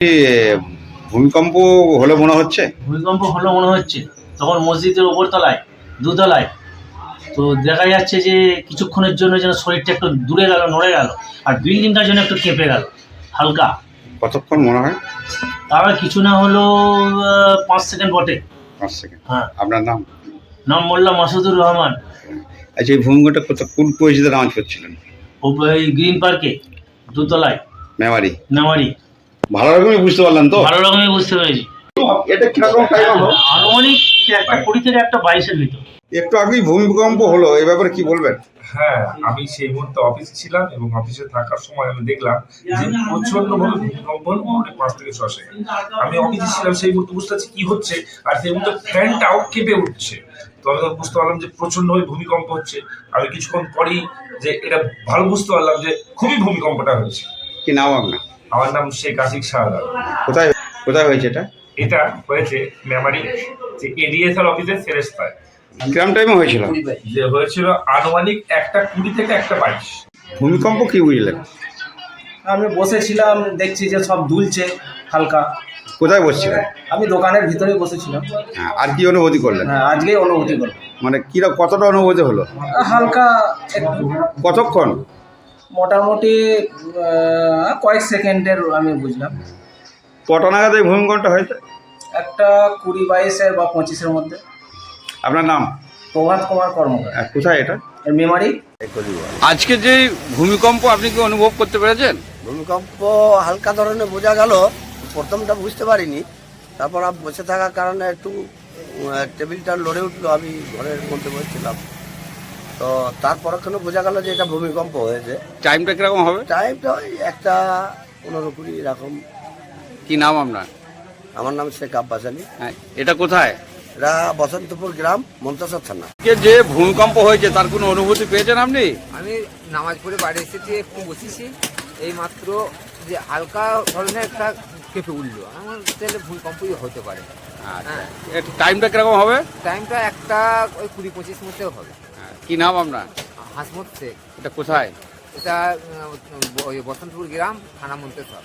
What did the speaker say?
এ, ভূমিকম্প হলে মনে হচ্ছে। ভূমিকম্প হলো মনে হচ্ছে। তখন মসজিদের ওপর তলায়, দোতলায়, তো দেখা যাচ্ছে যে কিছুক্ষণের জন্য যেন শরীরটা একটু দূরে গেল, নড়ে গেল, আর বিল্ডিংটার জন্য একটু কেঁপে গেল হালকা। কতক্ষণ মনে হয়? তার কিছু না হলো 5 সেকেন্ড বটে। 5 সেকেন্ড। হ্যাঁ। আপনার নাম? নাম মোল্লা মাসুদুর রহমান। আচ্ছা, এই ভূমিকম্পটা কোন পরিস্থিতিতে নামাজ পড়ছিলেন? ও এই গ্রিন পার্কে, দোতলায়, মেমারি। মেমারি। ভালো রকমই বুঝতে পারলাম তো? ভালো রকমই বুঝতে পেরেছি। এটা কিরকম টাইম হলো? আনুমানিক একটা 20 থেকে একটা 22-এর ভিতর। একটু আগেই ভূমিকম্প হলো, এই ব্যাপারে কি বলবেন? হ্যাঁ, আমি সেই মুহূর্তে অফিসে ছিলাম এবং অফিসে থাকার সময় আমি দেখলাম যে প্রচন্ডভাবে ভূমিকম্প হলো, মোটামুটি 5 থেকে 6 সেকেন্ড। আমি অফিসে ছিলাম, সেই মুহূর্তে বুঝতে পারছি কি হচ্ছে, আর সেই মুহূর্তে ফ্যানটাও কেঁপে উঠছে। তো আমি তখন বুঝতে পারলাম যে প্রচন্ডভাবে ভূমিকম্প হচ্ছে। আমি কিছুক্ষণ পরেই যে এটা ভালো বুঝতে পারলাম যে খুবই ভূমিকম্পটা হয়েছে। কি নাম আপনার? আমার নাম শেখ আশিক শাহজাদ। কোথায় কোথায় হয়েছে এটা? এটা হয়েছে মেমারি যে এডিএসআর অফিসের ফেরেস্তায়। কিরম টাইমে হয়েছিল? যে হয়েছিল আনুমানিক 1:20 থেকে 1:22। ভূমিকম্প কি বুঝলেন? আমি বসেছিলাম, দেখছি যে সব দুলছে হালকা। কোথায় বসছিলেন? আমি দোকানের ভিতরে বসেছিলাম। হ্যাঁ, আর কি অনুভূতি করলেন? হ্যাঁ, আজকেই অনুভূতি করলাম। মানে কতটা অনুভূতি হলো? হালকা একটু, কতক্ষণ? মোটামুটি কয়েক সেকেন্ডের আমি বুঝলাম। কটা নাগাদ এই ভূমিকম্পটা হয়েছে? একটা 20-22-এর বা 25-এর মধ্যে। আপনার নাম? প্রভাত কুমার কর্মকার। আর কোথায় এটা? মেমারি। আজকে যে ভূমিকম্প আপনি কি অনুভব করতে পেরেছেন? ভূমিকম্প হালকা ধরনের বোঝা গেল, প্রথমটা বুঝতে পারিনি। তারপর আমি বসে থাকার কারণে একটু টেবিলটা লড়ে উঠলো, আমি ঘরের মধ্যে বসছিলাম। তো তারপর ওখানে বোঝা গেল যে এটা ভূমিকম্প হয়েছে। টাইমটা কিরকম হবে? টাইমটা ওই 1:15-20 এরকম। কি নাম আপনার? আমার নাম শেখ আব্বাস আলী। হ্যাঁ, এটা কোথায়? এরা বসন্তপুর গ্রাম, মন্তাসর থানা। যে ভূমিকম্প হয়েছে তার কোনো অনুভূতি পেয়েছেন আপনি? আমি নামাজ পড়ে বাড়ি এসেছি, একটু বসেছি, এই মাত্র যে হালকা ধরনের একটা কেঁপে উঠলো। আমার তাহলে ভূমিকম্পই হতে পারে। হ্যাঁ, টাইমটা কিরকম হবে? টাইমটা একটা ওই 20-25 মধ্যেও হবে। কি নাম আপনার? হাসমত শেখ। এটা কোথায়? এটা ওই বসন্তপুর গ্রাম, থানা মন্তেশ্বর।